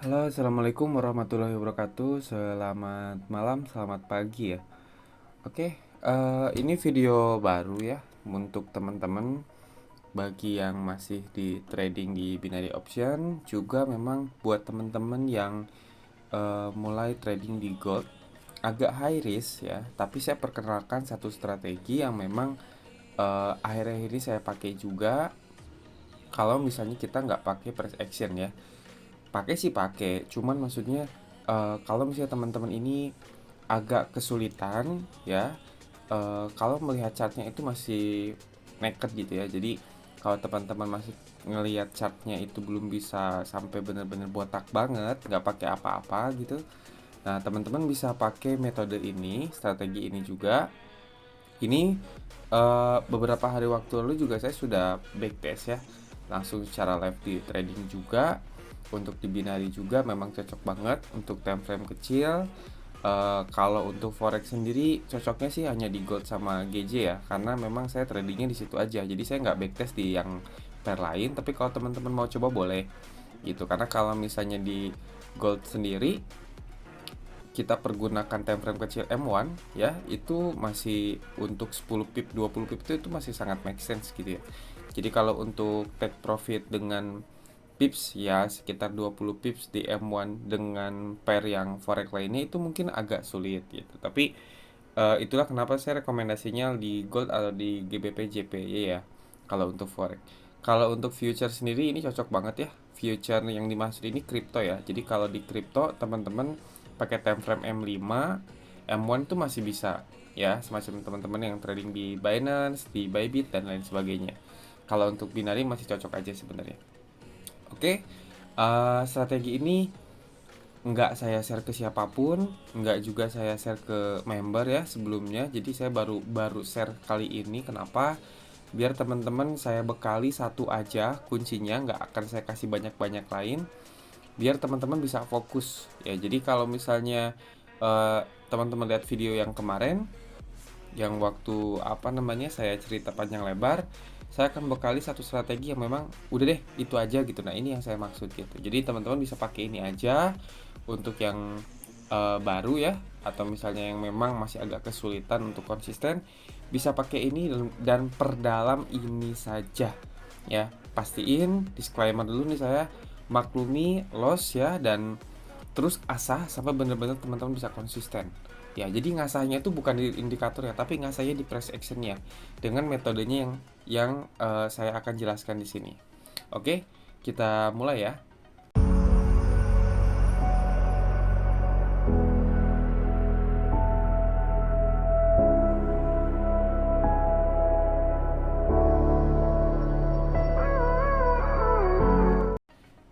Halo, assalamualaikum warahmatullahi wabarakatuh. Selamat malam, selamat pagi ya. Oke, ini video baru ya untuk teman-teman bagi yang masih di trading di binary option, juga memang buat teman-teman yang mulai trading di gold. Agak high risk ya, tapi saya perkenalkan satu strategi yang memang akhir-akhir ini saya pakai juga. Kalau misalnya kita nggak pakai price action ya, pakai sih pakai, cuman maksudnya kalau misalnya teman-teman ini agak kesulitan ya, kalau melihat chartnya itu masih naked gitu ya. Jadi kalau teman-teman masih ngelihat chartnya itu belum bisa sampai bener-bener botak banget, nggak pakai apa-apa gitu, nah teman-teman bisa pakai metode ini, strategi ini juga. Ini beberapa hari waktu lalu juga saya sudah backtest ya, langsung secara live di trading juga. Untuk di binary juga memang cocok banget untuk time frame kecil. Kalau untuk forex sendiri cocoknya sih hanya di gold sama GJ ya, karena memang saya tradingnya di situ aja. Jadi saya nggak backtest di yang pair lain. Tapi kalau teman-teman mau coba boleh gitu, karena kalau misalnya di gold sendiri kita pergunakan time frame kecil M1 ya, itu masih untuk 10 pip 20 pip itu masih sangat make sense gitu ya. Jadi kalau untuk take profit dengan pips ya sekitar 20 pips di M1 dengan pair yang forex lainnya itu mungkin agak sulit gitu. Tapi itulah kenapa saya rekomendasinya di gold atau di GBP JPY ya kalau untuk forex. Kalau untuk future sendiri ini cocok banget ya. Future yang dimaksud ini crypto ya. Jadi kalau di crypto teman-teman pakai time frame M5, M1 itu masih bisa ya, semacam teman-teman yang trading di Binance, di Bybit dan lain sebagainya. Kalau untuk binary masih cocok aja sebenarnya. Oke, strategi ini nggak saya share ke siapapun, nggak juga saya share ke member ya sebelumnya. Jadi saya baru baru share kali ini. Kenapa? Biar teman-teman saya bekali satu aja kuncinya, nggak akan saya kasih banyak-banyak lain. Biar teman-teman bisa fokus ya. Jadi kalau misalnya eh, teman-teman lihat video yang kemarin, yang waktu apa namanya saya cerita panjang lebar, saya akan bekali satu strategi yang memang udah deh itu aja gitu. Nah ini yang saya maksud gitu. Jadi teman-teman bisa pakai ini aja untuk yang baru ya, atau misalnya yang memang masih agak kesulitan untuk konsisten, bisa pakai ini dan perdalam ini saja ya. Pastiin disclaimer dulu nih, saya maklumi loss ya, dan terus asah sampai bener-bener teman-teman bisa konsisten ya. Jadi ngasahnya itu bukan di indikator ya, tapi ngasahnya di price actionnya dengan metodenya yang saya akan jelaskan di sini. Oke, kita mulai ya.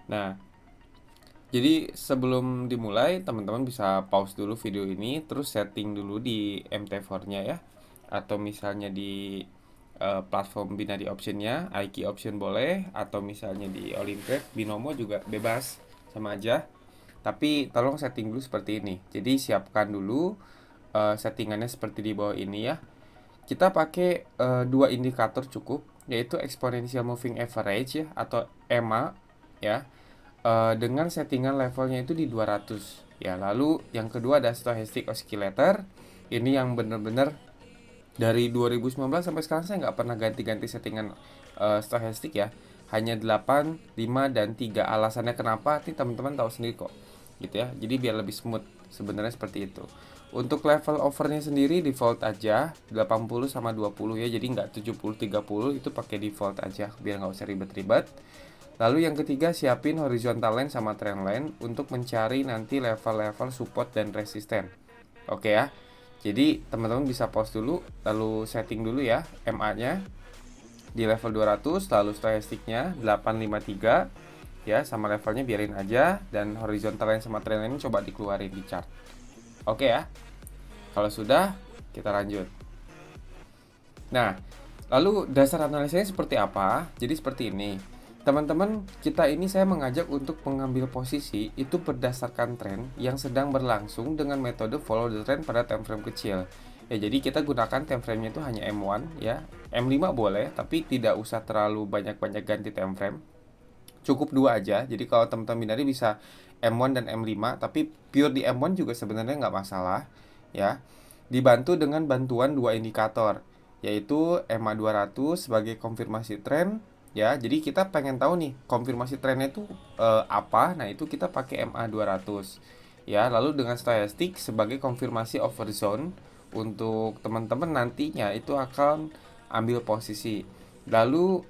Nah, jadi sebelum dimulai, teman-teman bisa pause dulu video ini, terus setting dulu di MT4-nya ya, atau misalnya di platform binary optionnya, iKey option boleh, atau misalnya di Olympic, Binomo juga bebas, sama aja. Tapi tolong setting dulu seperti ini. Jadi siapkan dulu settingannya seperti di bawah ini ya. Kita pakai dua indikator cukup, yaitu exponential moving average ya, atau EMA ya, dengan settingan levelnya itu di 200 ya. Lalu yang kedua ada stochastic oscillator. Ini yang benar-benar dari 2019 sampai sekarang saya nggak pernah ganti-ganti settingan stochastic ya. Hanya 8, 5, dan 3. Alasannya kenapa nanti teman-teman tahu sendiri kok gitu ya. Jadi biar lebih smooth sebenarnya seperti itu. Untuk level overnya sendiri default aja 80 sama 20 ya. Jadi nggak 70 30, itu pakai default aja biar nggak usah ribet-ribet. Lalu yang ketiga, siapin horizontal line sama trend line untuk mencari nanti level-level support dan resisten. Oke ya. Jadi teman-teman bisa pause dulu, lalu setting dulu ya MA-nya di level 200, lalu stochasticnya 853 ya, sama levelnya biarin aja, dan horizontal line sama trend line coba dikeluarin di chart. Oke ya. Kalau sudah, kita lanjut. Nah, lalu dasar analisanya seperti apa? Jadi seperti ini. Teman-teman, kita ini saya mengajak untuk mengambil posisi itu berdasarkan tren yang sedang berlangsung dengan metode follow the trend pada time frame kecil. Ya, jadi kita gunakan time frame-nya itu hanya M1 ya. M5 boleh, tapi tidak usah terlalu banyak-banyak ganti time frame. cukup dua aja. Jadi kalau teman-teman binary bisa M1 dan M5, tapi pure di M1 juga sebenarnya nggak masalah ya. Dibantu dengan bantuan dua indikator, yaitu EMA 200 sebagai konfirmasi tren ya. Jadi kita pengen tahu nih konfirmasi trennya itu apa. Nah, itu kita pakai MA 200 ya. Lalu dengan stochastic sebagai konfirmasi overzone untuk teman-teman nantinya itu akan ambil posisi. Lalu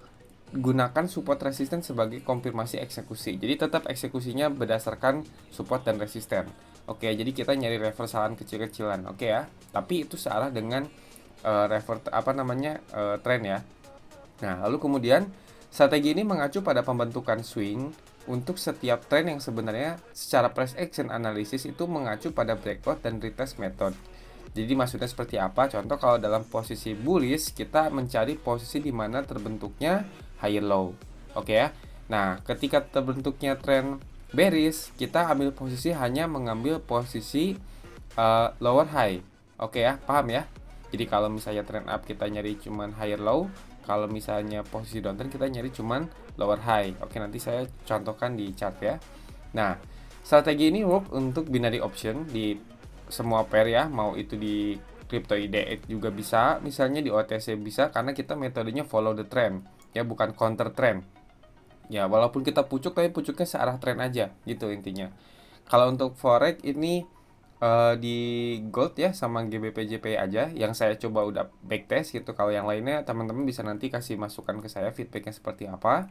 gunakan support resisten sebagai konfirmasi eksekusi. Jadi tetap eksekusinya berdasarkan support dan resisten. Oke, jadi kita nyari reversalan kecil-kecilan. Oke ya. Tapi itu searah dengan tren ya. Nah, lalu kemudian strategi ini mengacu pada pembentukan swing untuk setiap tren yang sebenarnya secara price action analysis itu mengacu pada breakout dan retest method. Jadi maksudnya seperti apa? Contoh kalau dalam posisi bullish kita mencari posisi di mana terbentuknya higher low. Oke ya. Nah, ketika terbentuknya tren bearish, kita ambil posisi hanya mengambil posisi lower high. Oke ya, paham ya? Jadi kalau misalnya trend up kita nyari cuman higher low, kalau misalnya posisi downtrend kita nyari cuman lower high. Oke, nanti saya contohkan di chart ya. Nah, strategi ini work untuk binary option di semua pair ya, mau itu di crypto IDX juga bisa, misalnya di OTC bisa, karena kita metodenya follow the trend ya, bukan counter trend ya. Walaupun kita pucuk, tapi pucuknya searah trend aja gitu intinya. Kalau untuk forex ini di gold ya sama GBP/JPY aja yang saya coba udah backtest gitu. Kalau yang lainnya teman-teman bisa nanti kasih masukan ke saya feedbacknya seperti apa.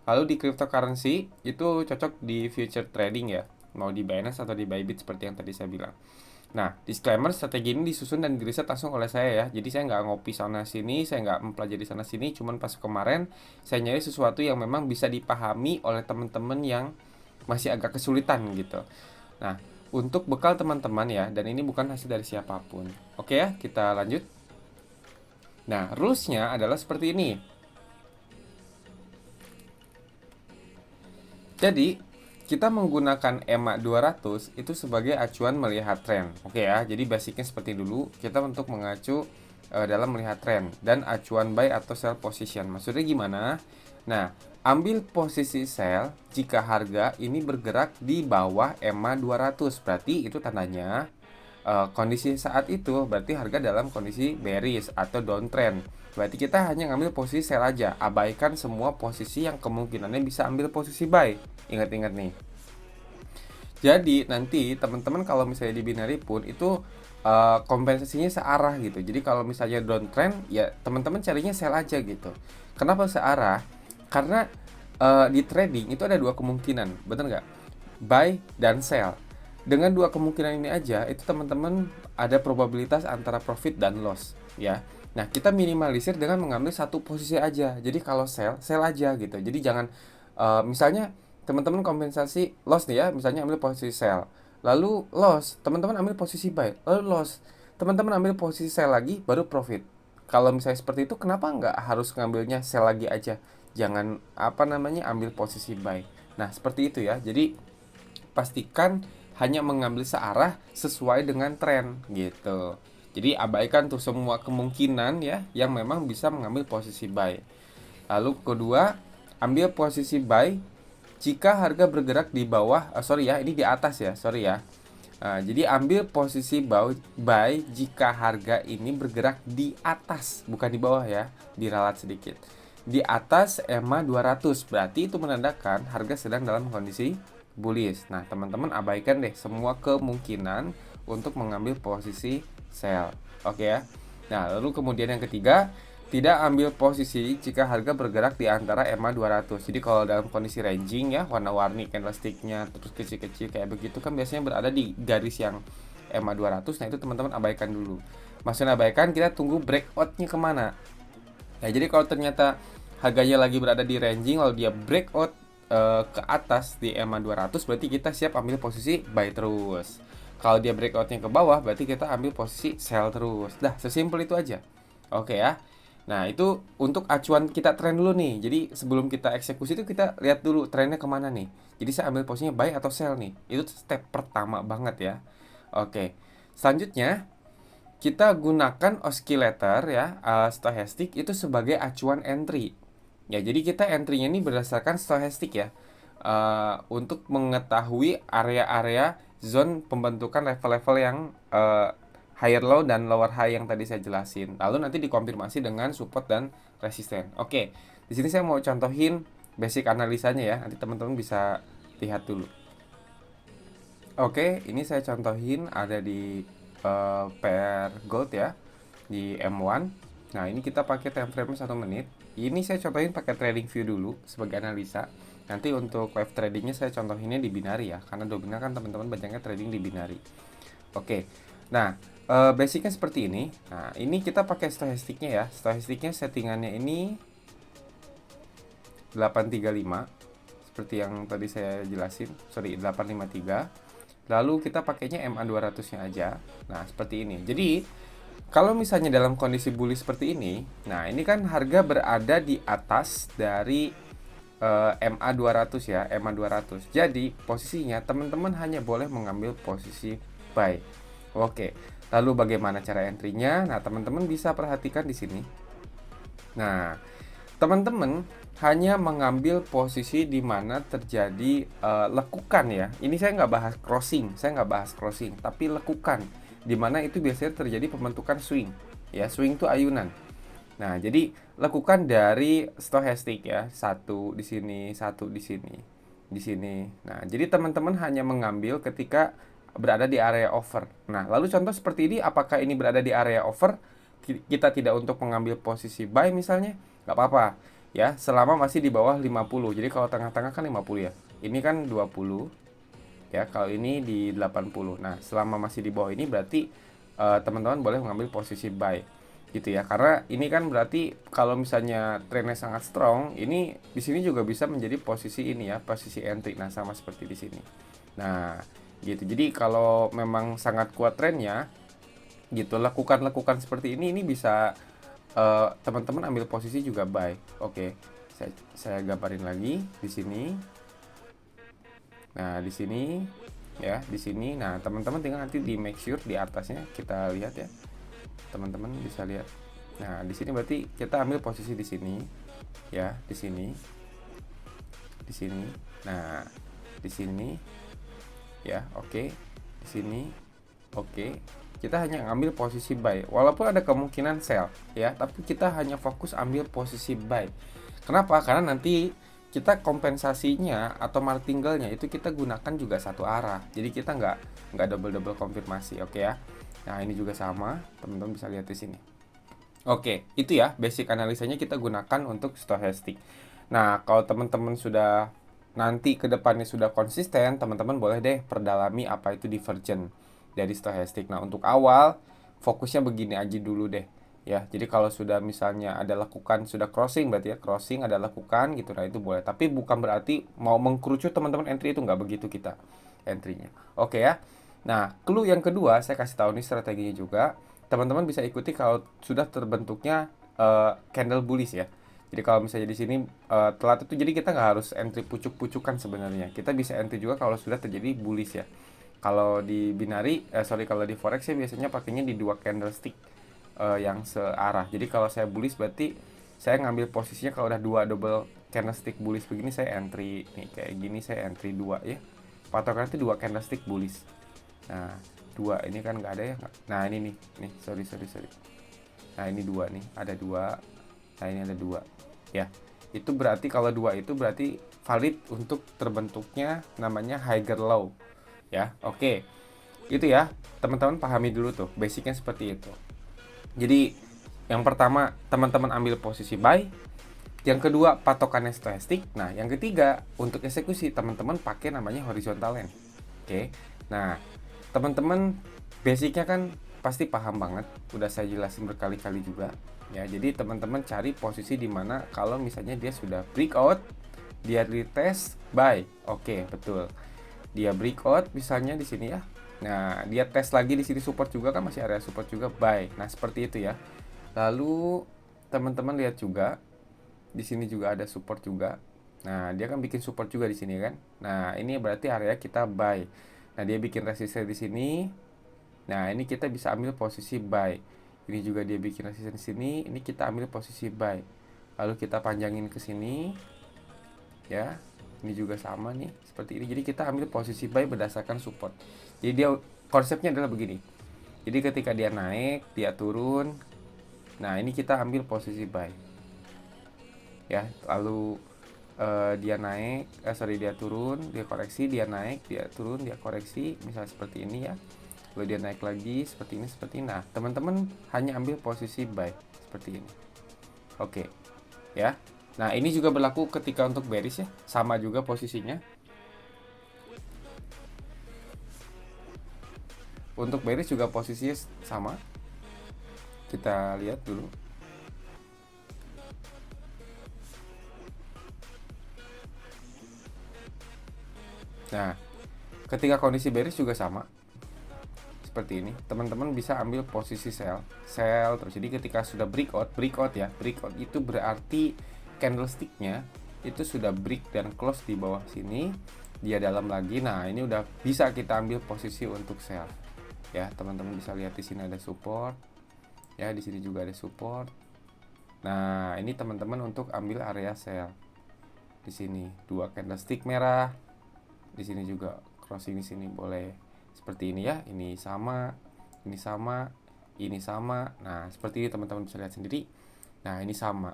Lalu di cryptocurrency itu cocok di future trading ya, mau di Binance atau di Bybit seperti yang tadi saya bilang. Nah, disclaimer, strategi ini disusun dan diriset langsung oleh saya ya. Jadi saya nggak ngopi sana sini, saya nggak mempelajari sana sini. Cuman pas kemarin saya nyari sesuatu yang memang bisa dipahami oleh teman-teman yang masih agak kesulitan gitu. Nah, untuk bekal teman-teman ya, dan ini bukan hasil dari siapapun. Oke ya, kita lanjut. Nah, rulesnya adalah seperti ini. Jadi, kita menggunakan EMA 200 itu sebagai acuan melihat tren. Oke ya, jadi basicnya seperti dulu, kita untuk mengacu dalam melihat tren dan acuan buy atau sell position. Maksudnya gimana? Nah, ambil posisi sell jika harga ini bergerak di bawah EMA 200. Berarti itu tandanya kondisi saat itu berarti harga dalam kondisi bearish atau downtrend. Berarti kita hanya ngambil posisi sell aja, abaikan semua posisi yang kemungkinannya bisa ambil posisi buy. Ingat-ingat nih. Jadi nanti teman-teman kalau misalnya di binary pun itu kompensasinya searah gitu. Jadi kalau misalnya downtrend ya teman-teman carinya sell aja gitu. Kenapa searah? Karena di trading itu ada dua kemungkinan, bener nggak? Buy dan sell. Dengan dua kemungkinan ini aja, itu teman-teman ada probabilitas antara profit dan loss ya. Nah, kita minimalisir dengan mengambil satu posisi aja. Jadi kalau sell, sell aja gitu. Jadi jangan misalnya teman-teman kompensasi loss nih ya, misalnya ambil posisi sell. Lalu loss, teman-teman ambil posisi buy. Lalu loss, teman-teman ambil posisi sell lagi baru profit. Kalau misalnya seperti itu, kenapa nggak harus ngambilnya sell lagi aja? Jangan ambil posisi buy. Nah, seperti itu ya. Jadi pastikan hanya mengambil searah sesuai dengan tren gitu. Jadi abaikan tuh semua kemungkinan ya yang memang bisa mengambil posisi buy. Lalu kedua, ambil posisi buy jika harga bergerak di bawah, ini di atas ya, jadi ambil posisi buy jika harga ini bergerak di atas, bukan di bawah ya, diralat sedikit. Di atas EMA 200, berarti itu menandakan harga sedang dalam kondisi bullish. Nah, teman-teman abaikan deh semua kemungkinan untuk mengambil posisi sell. Oke ya. Nah, lalu kemudian yang ketiga, tidak ambil posisi jika harga bergerak di antara EMA 200. Jadi kalau dalam kondisi ranging ya, warna-warni candlesticknya terus kecil-kecil kayak begitu kan biasanya berada di garis yang EMA 200. Nah, itu teman-teman abaikan dulu. Maksudnya abaikan, kita tunggu breakoutnya kemana. Ya, jadi kalau ternyata harganya lagi berada di ranging lalu dia breakout ke atas di EMA 200, berarti kita siap ambil posisi buy terus. Kalau dia breakoutnya ke bawah, berarti kita ambil posisi sell terus. Dah, sesimpel itu aja. Oke ya. Nah, itu untuk acuan kita tren dulu nih. Jadi sebelum kita eksekusi itu kita lihat dulu trennya kemana nih. Jadi saya ambil posisinya buy atau sell nih. Itu step pertama banget ya. Oke. Selanjutnya kita gunakan oscillator ya, stochastic itu sebagai acuan entry. Ya, jadi kita entry-nya ini berdasarkan stochastic ya. untuk mengetahui area-area zone pembentukan level-level yang higher low dan lower high yang tadi saya jelasin. Lalu nanti dikonfirmasi dengan support dan resisten. Oke, di sini saya mau contohin basic analisanya ya. Nanti teman-teman bisa lihat dulu. Oke, ini saya contohin ada di pair gold ya, di M1. Nah, ini kita pakai time frame 1 menit. Ini saya contohin pakai trading view dulu sebagai analisa. Nanti untuk wave tradingnya saya contohinnya di binary ya, karena dominan kan teman-teman banyaknya trading di binary. Oke, nah basicnya seperti ini. Nah, ini kita pakai stochasticnya ya. Stochasticnya settingannya ini 835 seperti yang tadi saya jelasin, sorry 853. Lalu kita pakainya MA200-nya aja. Nah, seperti ini. Jadi, kalau misalnya dalam kondisi bullish seperti ini, nah ini kan harga berada di atas dari MA200 ya, MA200. Jadi, posisinya teman-teman hanya boleh mengambil posisi buy. Oke. Lalu bagaimana cara entry-nya? Nah, teman-teman bisa perhatikan di sini. Nah, teman-teman hanya mengambil posisi di mana terjadi lekukan ya. Ini saya nggak bahas crossing, tapi lekukan, di mana itu biasanya terjadi pembentukan swing. Ya, swing itu ayunan. Nah, jadi lekukan dari stochastic ya, satu di sini, satu di sini, di sini. Nah, jadi teman-teman hanya mengambil ketika berada di area over. Nah, lalu contoh seperti ini, apakah ini berada di area over? Kita tidak untuk mengambil posisi buy misalnya, nggak apa-apa ya, selama masih di bawah 50. Jadi kalau tengah-tengah kan 50 ya, ini kan 20 ya, kalau ini di 80. Nah, selama masih di bawah ini berarti teman-teman boleh mengambil posisi buy gitu ya, karena ini kan berarti kalau misalnya trennya sangat strong, ini di sini juga bisa menjadi posisi ini ya, posisi entry. Nah, sama seperti di sini. Nah, gitu. Jadi kalau memang sangat kuat trennya gitu, lakukan seperti ini bisa teman-teman ambil posisi juga buy. Oke, saya gambarin lagi di sini. Nah, di sini ya, di sini. Nah, teman-teman tinggal nanti di make sure di atasnya kita lihat ya. Teman-teman bisa lihat. Nah, di sini berarti kita ambil posisi di sini ya, di sini. Di sini. Nah, di sini ya, oke. Di sini. Oke. Kita hanya ambil posisi buy. Walaupun ada kemungkinan sell ya, tapi kita hanya fokus ambil posisi buy. Kenapa? Karena nanti kita kompensasinya atau martingale-nya itu kita gunakan juga satu arah. Jadi kita nggak double konfirmasi, oke ya. Nah, ini juga sama, teman-teman bisa lihat di sini. Oke, itu ya basic analisanya kita gunakan untuk stochastic. Nah, kalau teman-teman sudah nanti ke depannya sudah konsisten, teman-teman boleh deh perdalami apa itu divergent dari stochastic. Nah, untuk awal fokusnya begini aja dulu deh ya. Jadi kalau sudah misalnya ada lakukan, sudah crossing berarti ya, crossing ada lakukan gitu, nah itu boleh. Tapi bukan berarti mau mengkerucut teman-teman entry, itu nggak begitu kita entry-nya. Oke ya. Nah, clue yang kedua saya kasih tahu nih strateginya juga. Teman-teman bisa ikuti kalau sudah terbentuknya candle bullish ya. Jadi kalau misalnya di sini telat itu, jadi kita nggak harus entry pucuk-pucukan sebenarnya. Kita bisa entry juga kalau sudah terjadi bullish ya. Kalau di binary, kalau di forex saya biasanya pakainya di dua candlestick yang searah. Jadi kalau saya bullish berarti saya ngambil posisinya kalau udah dua double candlestick bullish begini, saya entry nih kayak gini, saya entry dua ya. Patokan itu dua candlestick bullish. Nah, dua ini kan nggak ada ya. Nah, ini nih, sorry. Nah, ini dua nih, ada dua. Nah, ini ada dua ya. Itu berarti kalau dua itu berarti valid untuk terbentuknya namanya higher low ya. Oke, itu ya, teman-teman pahami dulu tuh basicnya seperti itu. Jadi yang pertama teman-teman ambil posisi buy, yang kedua patokannya stochastic. Nah, yang ketiga untuk eksekusi teman-teman pakai namanya horizontal line. Oke, nah teman-teman basicnya kan pasti paham banget, udah saya jelasin berkali-kali juga ya. Jadi teman-teman cari posisi di mana kalau misalnya dia sudah breakout, dia retest buy. Oke, betul. Dia breakout misalnya di sini ya. Nah, dia tes lagi di sini support juga kan, masih area support juga, buy. Nah, seperti itu ya. Lalu teman-teman lihat juga di sini juga ada support juga. Nah, dia kan bikin support juga di sini kan. Nah, ini berarti area kita buy. Nah, dia bikin resistance di sini. Nah, ini kita bisa ambil posisi buy. Ini juga dia bikin resistance di sini. Ini kita ambil posisi buy. Lalu kita panjangin ke sini. Ya. Ini juga sama nih, seperti ini. Jadi kita ambil posisi buy berdasarkan support. Jadi dia konsepnya adalah begini. Jadi ketika dia naik, dia turun. Nah, ini kita ambil posisi buy. Ya, lalu dia naik, dia turun, dia koreksi, dia naik, dia turun, dia koreksi, misalnya seperti ini ya. Lalu dia naik lagi seperti ini, seperti ini. Nah, teman-teman hanya ambil posisi buy seperti ini. Oke. Ya. Nah, ini juga berlaku ketika untuk bearish ya. Sama juga posisinya. Untuk bearish juga posisinya sama. Kita lihat dulu. Nah, ketika kondisi bearish juga sama. Seperti ini. Teman-teman bisa ambil posisi sell terus. Jadi ketika sudah breakout itu berarti candlesticknya itu sudah break dan close di bawah sini, dia dalam lagi. Nah, ini udah bisa kita ambil posisi untuk sell. Ya, teman-teman bisa lihat di sini ada support. Ya, di sini juga ada support. Nah, ini teman-teman untuk ambil area sell. Di sini dua candlestick merah. Di sini juga crossing di sini boleh. Seperti ini ya, ini sama, ini sama, ini sama. Nah, seperti ini teman-teman bisa lihat sendiri. Nah, ini sama.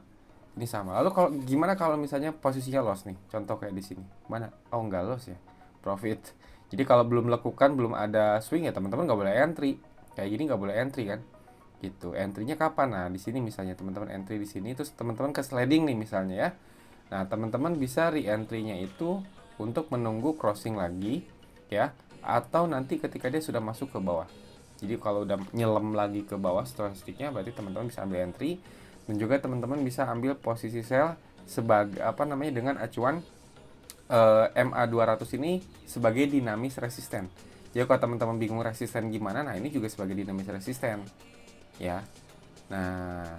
Ini sama. Lalu kalau gimana kalau misalnya posisinya loss nih? Contoh kayak di sini. Mana? Oh, enggak loss ya. Profit. Jadi kalau belum melakukan, belum ada swing ya teman-teman nggak boleh entry. Kayak gini nggak boleh entry kan? Gitu. Entry-nya kapan? Nah, di sini misalnya teman-teman entry di sini, terus teman-teman ke sliding nih misalnya ya. Nah, teman-teman bisa re-entry-nya itu untuk menunggu crossing lagi ya, atau nanti ketika dia sudah masuk ke bawah. Jadi kalau udah nyelam lagi ke bawah stochasticnya, berarti teman-teman bisa ambil entry. Dan juga teman-teman bisa ambil posisi sell sebagai dengan acuan MA200 ini sebagai dinamis resisten. Jadi kalau teman-teman bingung resisten gimana, nah ini juga sebagai dinamis resisten ya. Nah,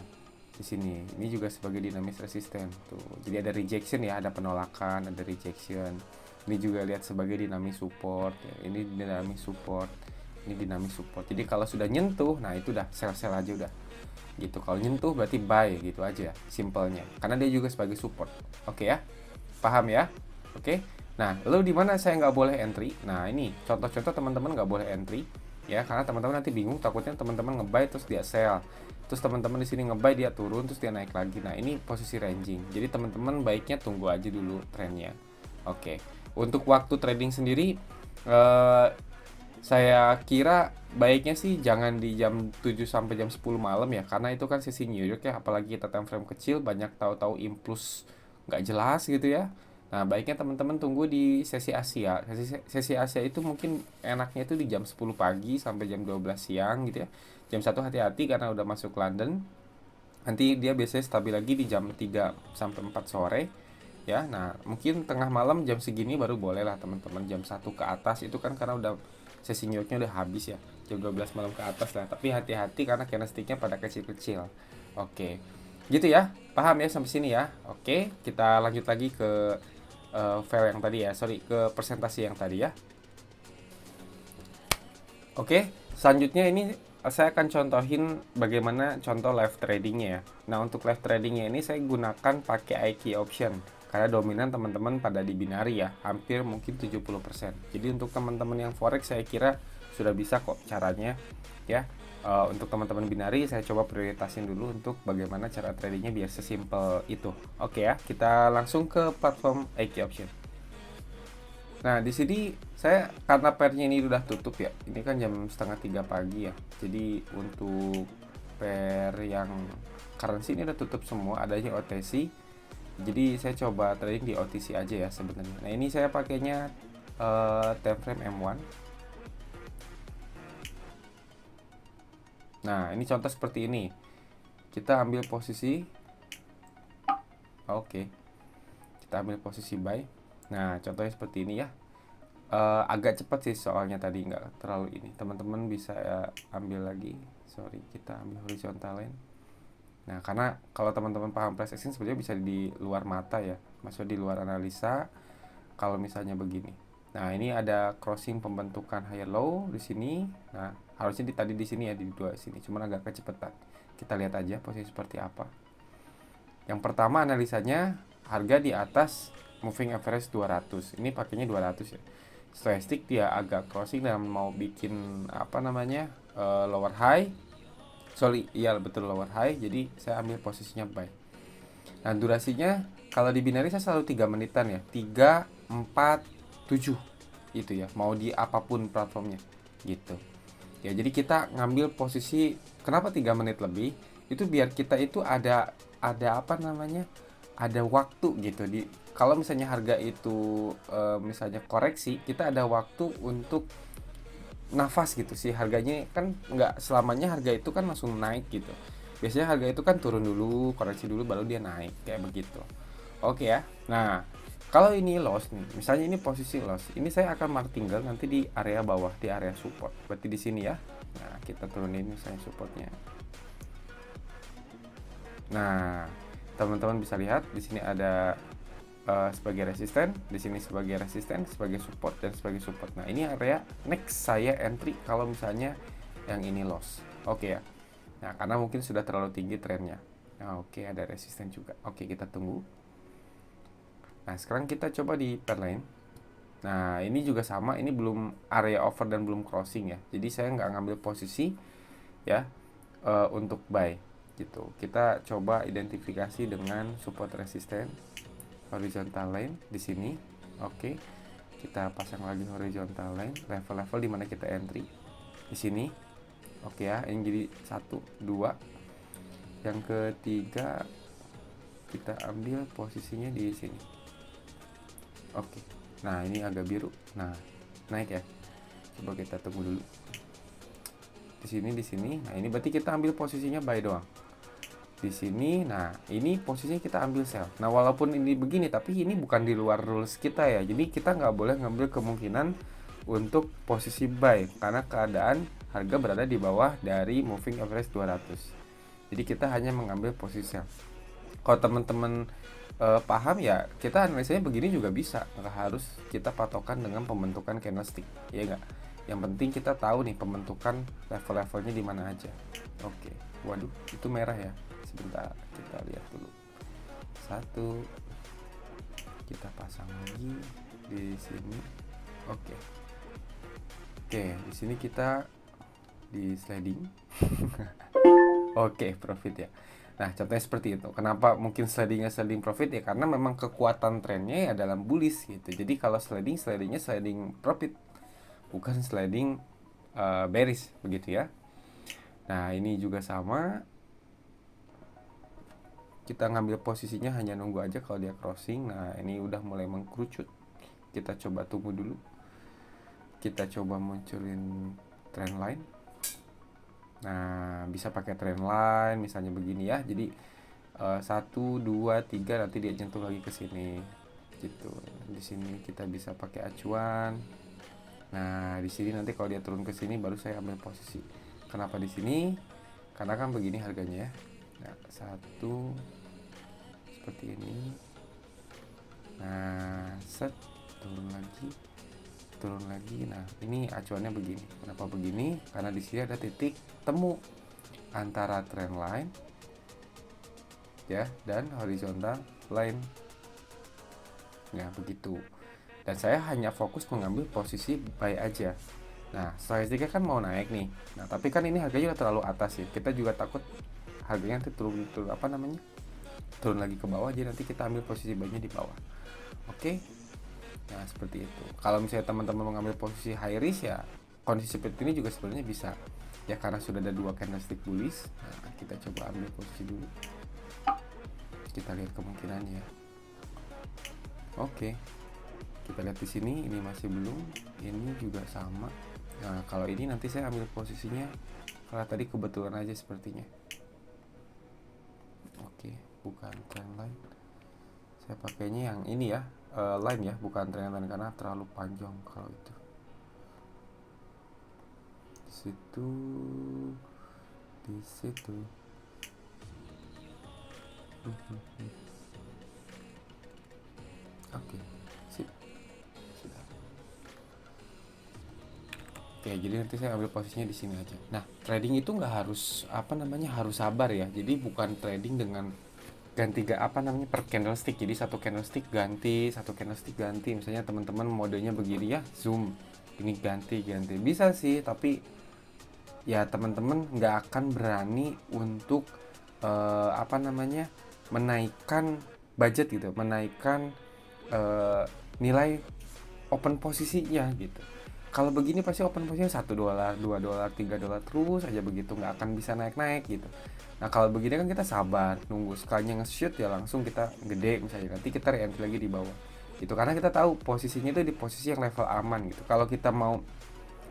di sini ini juga sebagai dinamis resisten tuh. Jadi ada rejection ya, ada penolakan, ada rejection. Ini juga lihat sebagai dinamis support ya. Ini dinamis support, ini dinamis support. Jadi kalau sudah nyentuh, nah itu udah sell aja udah gitu. Kalau nyentuh berarti buy gitu aja simpelnya, karena dia juga sebagai support. Oke ya, paham ya? Oke. Nah, lalu di mana saya nggak boleh entry? Nah, ini contoh-contoh teman-teman nggak boleh entry ya, karena teman-teman nanti bingung, takutnya teman-teman nge-buy terus dia sell. Terus teman-teman di sini nge-buy dia turun terus dia naik lagi. Nah, ini posisi ranging. Jadi teman-teman baiknya tunggu aja dulu trennya. Oke. Untuk waktu trading sendiri saya kira baiknya sih jangan di jam 7 sampai jam 10 malam ya, karena itu kan sesi New York ya, apalagi kita time frame kecil, banyak tahu-tahu impuls nggak jelas gitu ya. Nah, baiknya teman-teman tunggu di sesi Asia. Sesi Asia itu mungkin enaknya itu di jam 10 pagi sampai jam 12 siang gitu ya. Jam 1 hati-hati karena udah masuk London. Nanti dia biasanya stabil lagi di jam 3 sampai 4 sore. Ya, nah mungkin tengah malam jam segini baru boleh lah teman-teman, jam 1 ke atas itu kan karena udah sesi New Yorknya udah habis ya, jam 12 malam ke atas lah, tapi hati-hati karena candlesticknya pada kecil-kecil. Oke, gitu ya, paham ya sampai sini ya. Oke, kita lanjut lagi ke file yang tadi ya, ke presentasi yang tadi ya. Oke, selanjutnya ini saya akan contohin bagaimana contoh live tradingnya ya. Nah, untuk live tradingnya ini saya gunakan pakai IQ option karena dominan teman-teman pada di binari ya, hampir mungkin 70%. Jadi untuk teman-teman yang forex saya kira sudah bisa kok caranya ya. Untuk teman-teman binari saya coba prioritasin dulu untuk bagaimana cara tradingnya biar sesimpel itu. Oke ya, kita langsung ke platform IQ option. Nah, di sini saya karena pairnya ini udah tutup ya. Ini kan jam setengah 3 pagi ya. Jadi untuk pair yang currency ini udah tutup semua, adanya OTC. Jadi saya coba trading di OTC aja ya sebenarnya. Nah, ini saya pakainya time frame M1. Nah, ini contoh seperti ini. Kita ambil posisi. Oke. Kita ambil posisi buy. Nah, contohnya seperti ini ya. Agak cepat sih soalnya tadi nggak terlalu ini. Teman-teman bisa ambil lagi. Sorry, kita ambil horizontal line. Nah, karena kalau teman-teman paham price action sebenarnya bisa di luar mata ya. Maksudnya di luar analisa. Kalau misalnya begini. Nah, ini ada crossing pembentukan high low di sini. Nah, harusnya tadi di sini ya, di dua sini. Cuman agak kecepatan. Kita lihat aja posisi seperti apa. Yang pertama analisanya harga di atas moving average 200. Ini pakainya 200 ya. Stochastic dia agak crossing dan mau bikin apa namanya, lower high. Sorry, iya betul, lower high. Jadi saya ambil posisinya buy. Nah, durasinya kalau di binary saya selalu 3 menitan ya. 3, 4, 7 itu ya. Mau di apapun platformnya gitu. Ya, jadi kita ngambil posisi kenapa 3 menit lebih? Itu biar kita itu ada apa namanya? Ada waktu gitu di kalau misalnya harga itu misalnya koreksi, kita ada waktu untuk nafas gitu sih. Harganya kan nggak selamanya harga itu kan langsung naik gitu. Biasanya harga itu kan turun dulu, koreksi dulu baru dia naik kayak begitu. Oke ya. Nah, kalau ini loss nih, misalnya ini posisi loss, ini saya akan martingale nanti di area bawah, di area support. Berarti di sini ya. Nah, kita turunin misalnya supportnya. Nah, teman-teman bisa lihat di sini ada sebagai resisten, di sini sebagai resisten, sebagai support dan sebagai support. Nah, ini area next saya entry kalau misalnya yang ini loss. Oke ya. Nah, karena mungkin sudah terlalu tinggi trennya. Nah, oke, ada resisten juga. Oke, kita tunggu. Nah, sekarang kita coba di pair lain. Nah, ini juga sama, ini belum area over dan belum crossing ya. Jadi saya nggak ngambil posisi ya untuk buy gitu. Kita coba identifikasi dengan support resisten horizontal line di sini. Oke. Kita pasang lagi horizontal line, level-level di mana kita entry. Di sini. Oke ya, ini jadi 1 2. Yang ketiga kita ambil posisinya di sini. Oke. Nah, ini agak biru. Nah, naik ya. Coba kita tunggu dulu. Di sini. Nah, ini berarti kita ambil posisinya buy doang. Di sini, nah ini posisinya kita ambil sell. Nah, walaupun ini begini, tapi ini bukan di luar rules kita ya. Jadi kita nggak boleh ngambil kemungkinan untuk posisi buy karena keadaan harga berada di bawah dari moving average 200. Jadi kita hanya mengambil posisi sell. Kalau teman-teman paham ya, kita analisanya begini juga bisa. Nggak harus kita patokan dengan pembentukan candlestick, ya nggak? Yang penting kita tahu nih pembentukan level-levelnya di mana aja. Oke. Waduh, itu merah ya. Sebentar, kita lihat dulu. 1, kita pasang lagi di sini. Oke. Di sini kita di sliding. Oke, profit ya. Nah, contohnya seperti itu. Kenapa mungkin sliding profit ya? Karena memang kekuatan trennya ya dalam bullish gitu. Jadi kalau slidingnya sliding profit, bukan sliding bearish begitu ya. Nah, ini juga sama. Kita ngambil posisinya hanya nunggu aja kalau dia crossing. Nah, ini udah mulai mengkerucut. Kita coba tunggu dulu. Kita coba munculin trend line. Nah, bisa pakai trend line misalnya begini ya. Jadi 1 2 3 nanti dia nyentuh lagi ke sini gitu. Di sini kita bisa pakai acuan. Nah, di sini nanti kalau dia turun ke sini baru saya ambil posisi. Kenapa di sini? Karena kan begini harganya ya. Nah, 1 seperti ini. Nah, set turun lagi. Nah, ini acuannya begini. Kenapa begini? Karena di sini ada titik temu antara trend line ya dan horizontal line. Nah, begitu. Dan saya hanya fokus mengambil posisi buy aja. Nah, stochastic kan mau naik nih. Nah, tapi kan ini harganya udah terlalu atas ya. Kita juga takut harganya nanti turun apa namanya? Turun lagi ke bawah, jadi nanti kita ambil posisi buy-nya di bawah. Oke. Nah, seperti itu. Kalau misalnya teman-teman mengambil posisi high risk ya, kondisi seperti ini juga sebenarnya bisa. Ya, karena sudah ada 2 candlestick bullish. Nah, kita coba ambil posisi dulu. Kita lihat kemungkinannya. Oke. Kita lihat di sini, ini masih belum. Ini juga sama. Nah, kalau ini nanti saya ambil posisinya karena tadi kebetulan aja sepertinya. Oke, bukan trend line. Saya pakainya yang ini ya, line ya, bukan trend line karena terlalu panjang kalau itu. Di situ. Oke, sip. Sudah. Oke, jadi nanti saya ambil posisinya di sini aja. Nah, trading itu nggak harus apa namanya harus sabar ya. Jadi bukan trading dengan ganti gak apa namanya per candlestick, jadi satu candlestick ganti, misalnya teman-teman modenya begini ya, zoom ini ganti bisa sih, tapi ya teman-teman nggak akan berani untuk apa namanya menaikkan budget gitu, menaikkan eh, nilai open posisinya gitu. Kalau begini pasti open posisinya $1, $2, $3 terus aja begitu, nggak akan bisa naik-naik gitu. Nah kalau begini kan kita sabar, nunggu sekalinya nge-shoot ya langsung kita gede misalnya, nanti kita re-entry lagi di bawah gitu, karena kita tahu posisinya itu di posisi yang level aman gitu. Kalau kita mau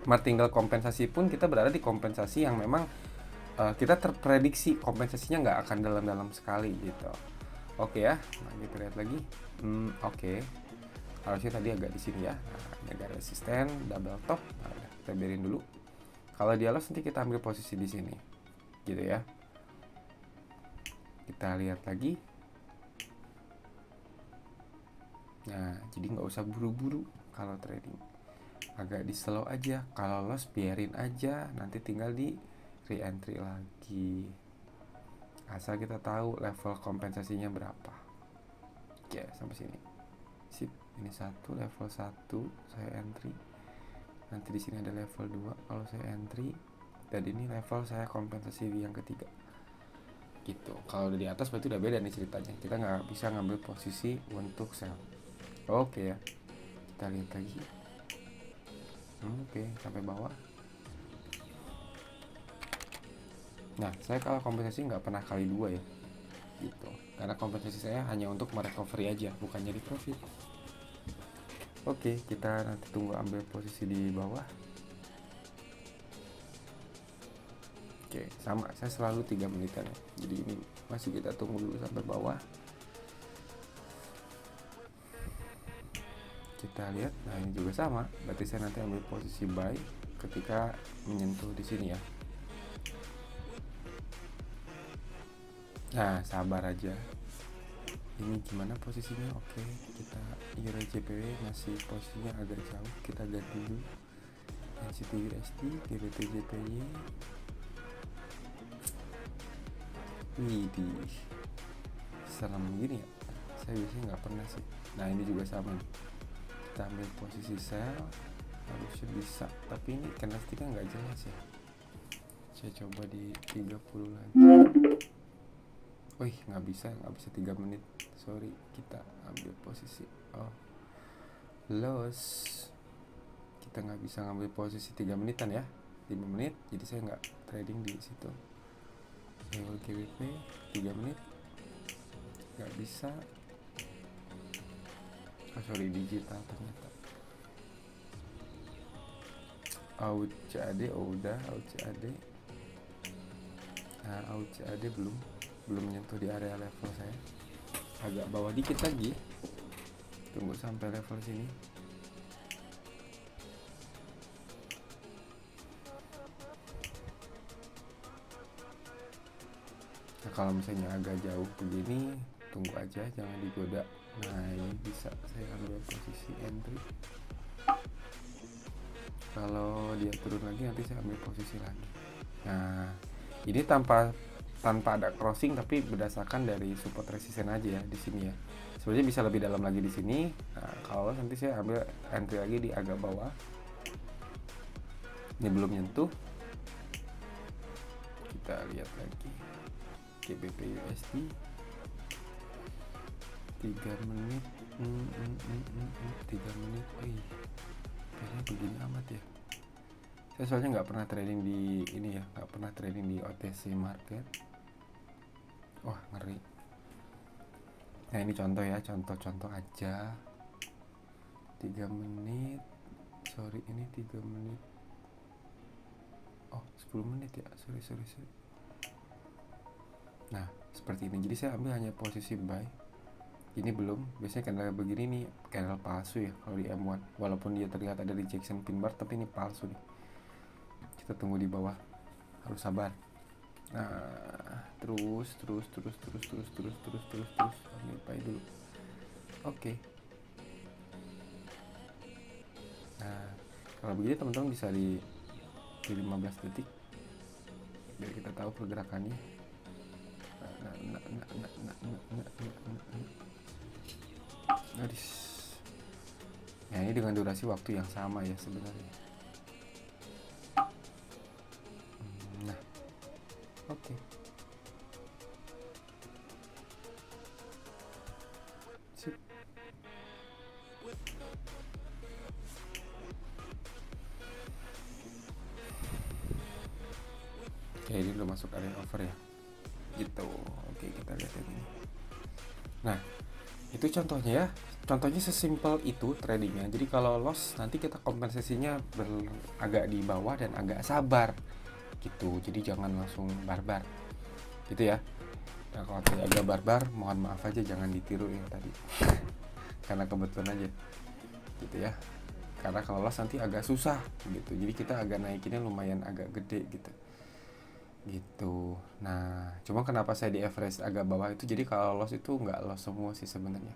martingale kompensasi pun kita berada di kompensasi yang memang kita terprediksi kompensasinya nggak akan dalam-dalam sekali gitu. Oke ya, nah kita lihat lagi. Oke. Harusnya tadi agak di sini ya. Nah, ini agak resisten, double top. Nah, udah, kita biarin dulu. Kalau dia loss nanti kita ambil posisi di sini. Gitu ya. Kita lihat lagi. Nah, jadi nggak usah buru-buru kalau trading. Agak di slow aja. Kalau loss biarin aja, nanti tinggal di re-entry lagi. Asal kita tahu level kompensasinya berapa. Oke, sampai sini. Sip, ini satu, level 1 saya entry. Nanti di sini ada level 2 kalau saya entry, dan ini level saya kompensasi yang ketiga. Gitu. Kalau udah di atas berarti udah beda nih ceritanya. Kita nggak bisa ngambil posisi untuk sell. Oke ya. Kita lihat lagi. Oke, sampai bawah. Nah, saya kalau kompensasi nggak pernah kali dua ya. Gitu. Karena kompensasi saya hanya untuk merecovery aja, bukan jadi profit. Oke, kita nanti tunggu ambil posisi di bawah. Oke, sama, saya selalu 3 menitan ya. Jadi ini masih kita tunggu dulu sampai bawah. Kita lihat, nah ini juga sama. Berarti saya nanti ambil posisi buy ketika menyentuh di sini ya. Nah, sabar aja. Ini gimana posisinya? Oke, kita euro JPY masih posisinya agak jauh. Kita ganti dulu. NCT USD, GBP JPY. Widih, serem gini ya. Saya biasanya nggak pernah sih. Nah ini juga sama nih. Kita ambil posisi sell, harusnya bisa. Tapi ini candlesticknya nggak jelas ya. Saya coba di 30 lagi. Wih, nggak bisa 3 menit. Sorry, kita ambil posisi loss. Kita nggak bisa ngambil posisi 3 menitan ya, 5 menit. Jadi saya nggak trading di situ. Euro GBP 3 menit nggak bisa. Sorry, digital ternyata. Out CAD udah, out CAD. Nah, out CAD belum menyentuh di area level saya. Agak bawah dikit lagi. Tunggu sampai level sini. Nah, kalau misalnya agak jauh begini, tunggu aja, jangan digoda. Nah, ini bisa saya ambil posisi entry. Kalau dia turun lagi nanti saya ambil posisi lagi. Nah, ini tanpa ada crossing, tapi berdasarkan dari support resistance aja ya di sini ya. Sebenarnya bisa lebih dalam lagi di sini. Nah, kalau nanti saya ambil entry lagi di agak bawah. Ini belum nyentuh. Kita lihat lagi. GBP USD 3 menit. 3 menit. Kayaknya begini amat ya. Saya soalnya nggak pernah trading di ini ya, nggak pernah trading di OTC market. Wah, ngeri. Nah ini contoh ya, contoh aja. 3 menit. Sorry, ini 3 menit. Oh, 10 menit ya. Sorry. Nah, seperti ini. Jadi saya ambil hanya posisi buy. Ini belum. Biasanya candle begini nih candle palsu ya kalau di M1. Walaupun dia terlihat ada rejection pin bar, tapi ini palsu nih. Kita tunggu di bawah. Harus sabar. Nah, terus ambil buy dulu. Oke. Nah, kalau begini teman-teman bisa di 15 detik biar kita tahu pergerakannya. Gadis. Nah, ini dengan durasi waktu yang sama ya sebenarnya. Nah, oke. Sip. Oke, ini udah masuk area over ya. Gitu. Oke, kita lihat yang ini. Nah, itu contohnya ya. Contohnya sesimpel itu tradingnya. Jadi kalau loss nanti kita kompensasinya agak di bawah dan agak sabar gitu. Jadi jangan langsung barbar gitu ya. Nah, kalau tadi agak barbar, mohon maaf aja, jangan ditiru yang tadi. Karena kebetulan aja gitu ya. Karena kalau loss nanti agak susah gitu. Jadi kita agak naikinnya lumayan agak gede gitu. Nah, cuma kenapa saya di average agak bawah itu, jadi kalau loss itu nggak loss semua sih sebenarnya,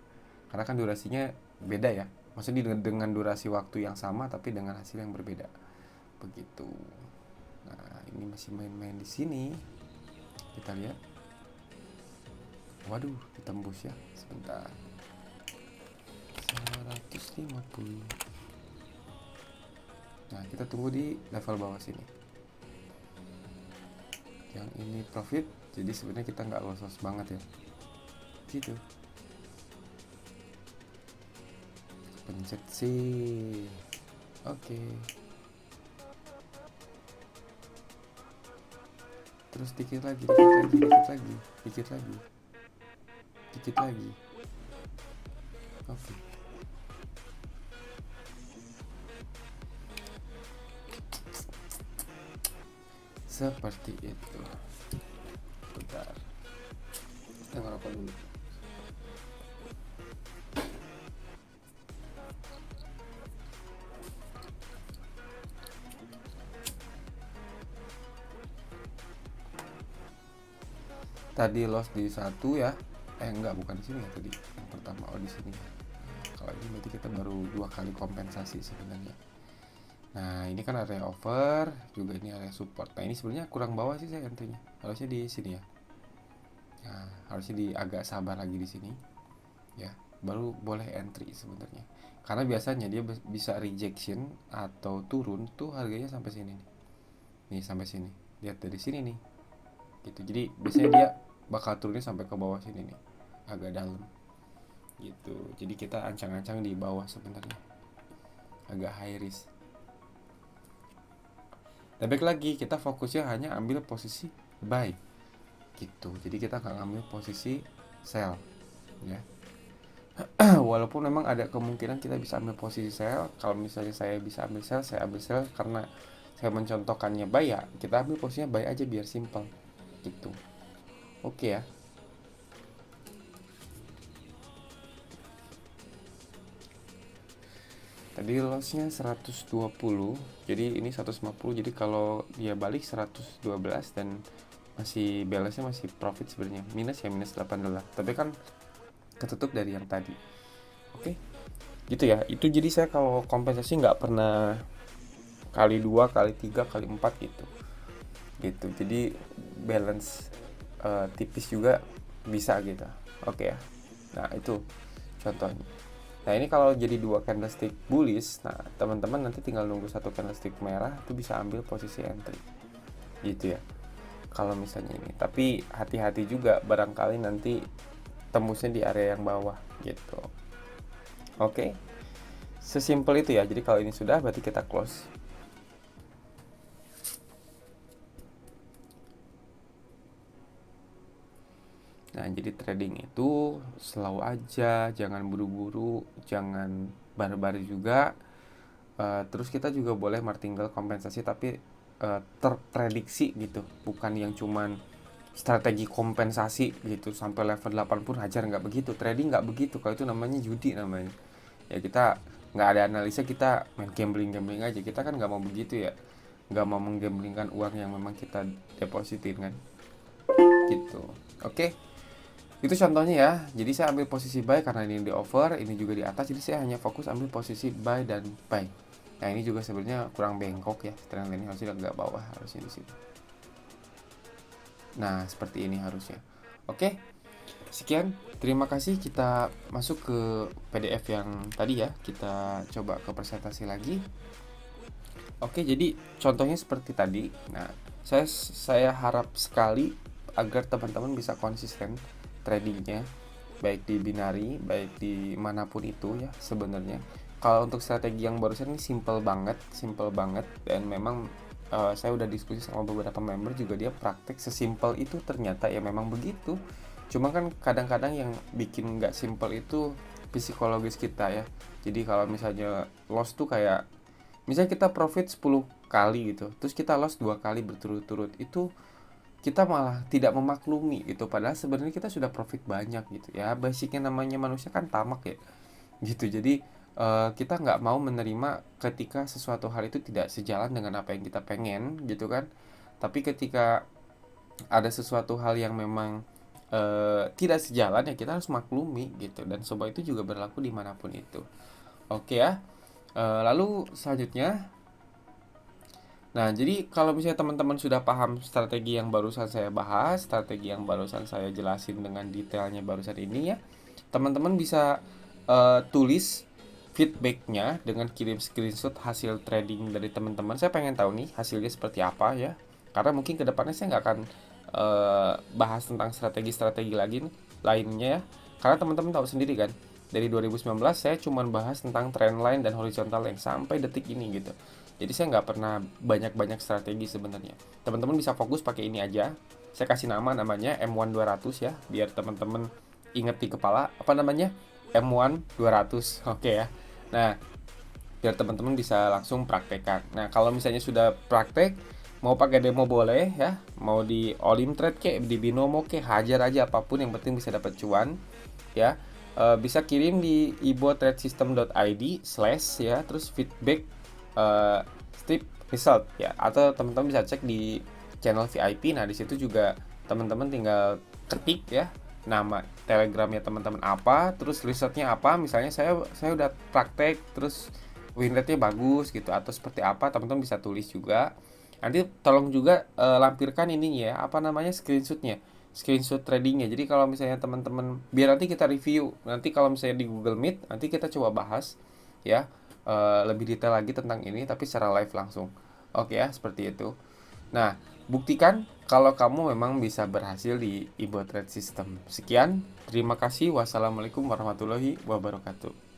karena kan durasinya beda ya, maksudnya dengan durasi waktu yang sama tapi dengan hasil yang berbeda begitu. Nah, ini masih main-main di sini, kita lihat. Waduh, ditembus ya, sebentar. 150. Nah, kita tunggu di level bawah sini. Yang ini profit, jadi sebenarnya kita nggak loss banget ya gitu. Pencet sih. Oke. Terus dikit lagi. Oke. Seperti itu. Bentar. Kita ngerokok dulu. Tadi loss di satu ya. Enggak, bukan di sini ya tadi. Yang pertama di sini. Kalau ini berarti kita baru 2 kali kompensasi sebenarnya. Nah, ini kan area over, juga ini area support. Nah, ini sebenarnya kurang bawah sih saya entry-nya. Harusnya di sini ya. Nah, harusnya agak sabar lagi di sini. Ya, baru boleh entry sebenarnya. Karena biasanya dia bisa rejection atau turun tuh harganya sampai sini nih. Nih sampai sini. Lihat dari sini nih. Gitu. Jadi biasanya dia bakal turunnya sampai ke bawah sini nih. Agak dalam. Gitu. Jadi kita ancang-ancang di bawah sebenarnya. Agak high risk. Dan baik lagi, kita fokusnya hanya ambil posisi buy gitu. Jadi kita nggak ngambil posisi sell ya. Walaupun memang ada kemungkinan kita bisa ambil posisi sell. Kalau misalnya saya bisa ambil sell, saya ambil sell karena saya mencontohkannya buy ya. Kita ambil posisinya buy aja biar simple gitu. Oke ya. Tadi lossnya 120, jadi ini 150. Jadi kalau dia balik 112 dan masih balance-nya masih profit sebenarnya. Minus ya, minus 8 dolar. Tapi kan ketutup dari yang tadi. Oke. Gitu ya. Itu jadi saya kalau kompensasi nggak pernah kali 2, kali 3, kali 4 gitu. Gitu. Jadi balance tipis juga bisa gitu. Oke ya. Nah, itu contohnya. Nah, ini kalau jadi 2 candlestick bullish, nah teman-teman nanti tinggal nunggu 1 candlestick merah itu bisa ambil posisi entry gitu ya kalau misalnya ini. Tapi hati-hati juga, barangkali nanti tembusnya di area yang bawah gitu. Oke, sesimpel itu ya. Jadi kalau ini sudah, berarti kita close. Nah, jadi trading itu slow aja, jangan buru-buru, jangan barbar juga. Terus kita juga boleh martingale kompensasi, tapi terprediksi gitu, bukan yang cuman strategi kompensasi gitu sampai level 8 pun hajar, nggak begitu. Trading nggak begitu, kalau itu namanya judi namanya. Ya kita nggak ada analisa, kita main gambling aja. Kita kan nggak mau begitu ya, nggak mau menggamblingkan uang yang memang kita depositin kan gitu. Oke. Itu contohnya ya. Jadi saya ambil posisi buy karena ini di over, ini juga di atas. Jadi saya hanya fokus ambil posisi buy dan buy. Nah, ini juga sebenarnya kurang bengkok ya. Trend line harusnya agak bawah, harusnya di sini. Nah, seperti ini harusnya. Oke, sekian. Terima kasih. Kita masuk ke PDF yang tadi ya. Kita coba ke presentasi lagi. Oke, jadi contohnya seperti tadi. Nah, saya harap sekali agar teman-teman bisa konsisten tradingnya, baik di binari, baik di manapun itu ya sebenarnya. Kalau untuk strategi yang barusan ini simple banget, dan memang saya udah diskusi sama beberapa member juga, dia praktek sesimpel itu, ternyata ya memang begitu. Cuma kan kadang-kadang yang bikin nggak simple itu psikologis kita ya. Jadi kalau misalnya loss tuh kayak misalnya kita profit 10 kali gitu, terus kita loss 2 kali berturut-turut, itu kita malah tidak memaklumi gitu, padahal sebenarnya kita sudah profit banyak gitu ya. Basicnya namanya manusia kan tamak ya gitu. Jadi kita nggak mau menerima ketika sesuatu hal itu tidak sejalan dengan apa yang kita pengen gitu kan. Tapi ketika ada sesuatu hal yang memang tidak sejalan, ya kita harus maklumi gitu, dan semua itu juga berlaku dimanapun itu. Oke ya. Lalu selanjutnya, nah, jadi kalau misalnya teman-teman sudah paham strategi yang barusan saya bahas, strategi yang barusan saya jelasin dengan detailnya barusan ini ya, teman-teman bisa tulis feedbacknya dengan kirim screenshot hasil trading dari teman-teman. Saya pengen tahu nih hasilnya seperti apa ya, karena mungkin kedepannya saya nggak akan bahas tentang strategi-strategi lagi nih, lainnya ya, karena teman-teman tahu sendiri kan, dari 2019 saya cuma bahas tentang trendline dan horizontal yang sampai detik ini gitu. Jadi saya nggak pernah banyak-banyak strategi sebenarnya. Teman-teman bisa fokus pakai ini aja. Saya kasih namanya M1 200 ya, biar teman-teman inget di kepala apa namanya, M1 200. Oke ya. Nah, biar teman-teman bisa langsung praktekkan. Nah, kalau misalnya sudah praktek, mau pakai demo boleh ya, mau di Olim Trade kek, di Binomo kek, hajar aja apapun, yang penting bisa dapat cuan ya. Bisa kirim di ibotradesystem.id slash ya, terus feedback uh, strip result ya, atau teman-teman bisa cek di channel VIP. Nah, di situ juga teman-teman tinggal ketik ya nama telegramnya teman-teman apa, terus resultnya apa. Misalnya saya udah praktek terus win rate-nya bagus gitu, atau seperti apa, teman-teman bisa tulis juga. Nanti tolong juga lampirkan ininya ya, apa namanya, screenshot tradingnya. Jadi kalau misalnya teman-teman, biar nanti kita review, nanti kalau misalnya di Google Meet nanti kita coba bahas ya lebih detail lagi tentang ini, tapi secara live langsung. Oke ya, seperti itu. Nah, buktikan kalau kamu memang bisa berhasil di Ibo Trade System. Sekian, terima kasih. Wassalamualaikum warahmatullahi wabarakatuh.